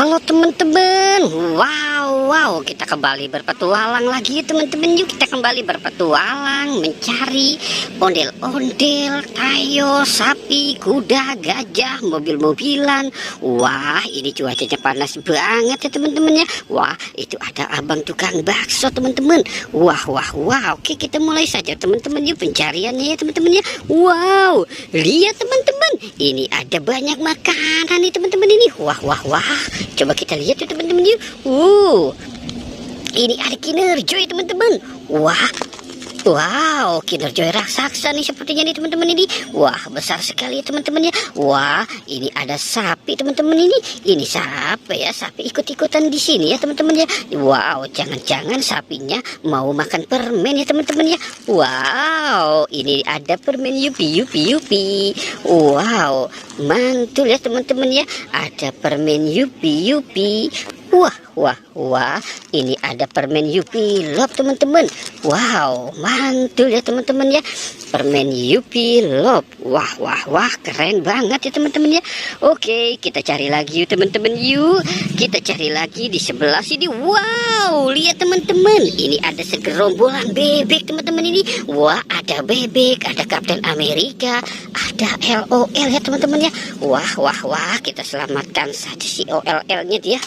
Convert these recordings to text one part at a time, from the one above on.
Halo teman-teman, wow, kita kembali berpetualang lagi teman-teman. Yuk kita kembali berpetualang mencari ondel-ondel, tayo, sapi, kuda, gajah, mobil-mobilan. Wah, ini cuacanya panas banget ya teman-teman ya. Wah, itu ada abang tukang bakso teman-teman. Wah, oke kita mulai saja teman-teman yuk pencariannya ya teman-teman ya. Wow, lihat teman-teman, ini ada banyak makanan nih teman-teman ini. Wah, coba kita lihat ya teman-teman yuk. Ini ada Kinerjoy teman-teman. Wow, Kinerjoy raksasa nih sepertinya nih teman-teman ini. Wah, besar sekali ya teman-teman ya. Wah, ini ada sapi teman-teman ini. Ini siapa ya? Sapi ikut-ikutan di sini ya teman-teman ya. Wow, jangan-jangan sapinya mau makan permen ya teman-teman ya. Wow, ini ada permen Yupi. Wow, mantul ya teman-teman ya. Ada permen Yupi. Wah, ini ada permen Yupi Love teman-teman. Wow, mantul ya teman-teman ya. Permen Yupi Love. Wah, keren banget ya teman-teman ya. Oke, kita cari lagi yuk teman-teman yuk. Kita cari lagi di sebelah sini. Wow, lihat teman-teman. Ini ada segerombolan bebek teman-teman ini. Wah, ada bebek, ada Kapten Amerika, ada LOL ya teman-teman ya. Wah, kita selamatkan saja si OLL-nya dia.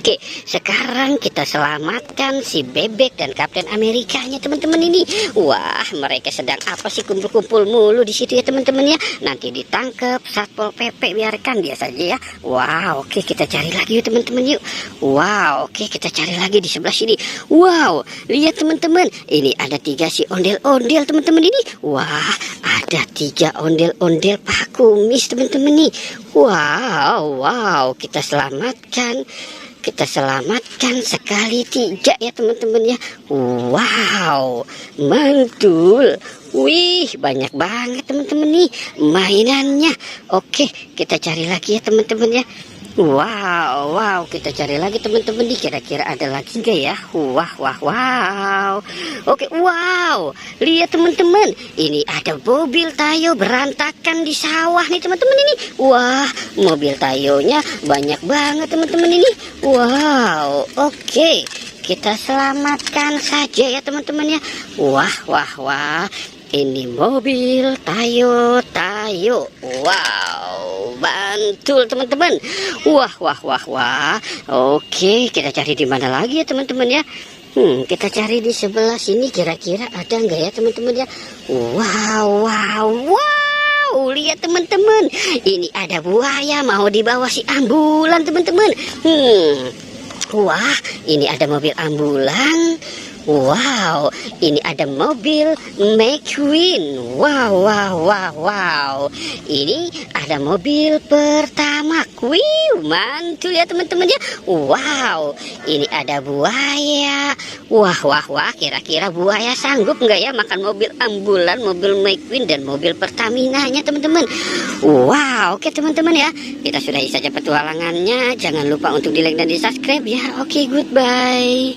Oke, sekarang kita selamatkan si bebek dan Kapten Amerikanya teman-teman ini. Wah, mereka sedang apa sih kumpul-kumpul mulu di situ ya teman-teman ya. Nanti ditangkap Satpol PP, biarkan dia saja ya. Wow, oke kita cari lagi yuk teman-teman yuk. Wow, oke kita cari lagi di sebelah sini. Wow, lihat teman-teman, ini ada 3 si ondel-ondel teman-teman ini. Wah, ada 3 ondel-ondel Pak Kumis teman-teman nih. Wow, kita selamatkan sekali 3 ya teman-teman ya. Wow, mantul. Wih, banyak banget teman-teman nih mainannya. Oke, kita cari lagi ya teman-teman ya. Wow, kita cari lagi teman-teman nih, kira-kira ada lagi enggak ya. Wow. Oke, wow, lihat teman-teman, ini ada mobil tayo berantakan di sawah nih teman-teman ini. Wah, mobil tayonya banyak banget teman-teman ini. Wow, oke, kita selamatkan saja ya teman-teman ya. Wah, ini mobil tayo. Wow, mantul teman-teman. Wah. Oke, kita cari di mana lagi ya teman-teman ya. Kita cari di sebelah sini, kira-kira ada enggak ya teman-teman ya. Wow, lihat teman-teman, ini ada buaya mau dibawa si ambulan teman-teman. Wah, ini ada mobil ambulan. Wow, ini ada mobil McQueen. Wow. Ini ada mobil pertama. Wih, mantul ya teman-teman ya. Wow, ini ada buaya. Wah, kira-kira buaya sanggup nggak ya makan mobil ambulan, mobil McQueen dan mobil Pertamina-nya teman-teman. Wow, oke teman-teman ya. Kita sudahi saja petualangannya. Jangan lupa untuk di like dan di subscribe ya. Oke, goodbye.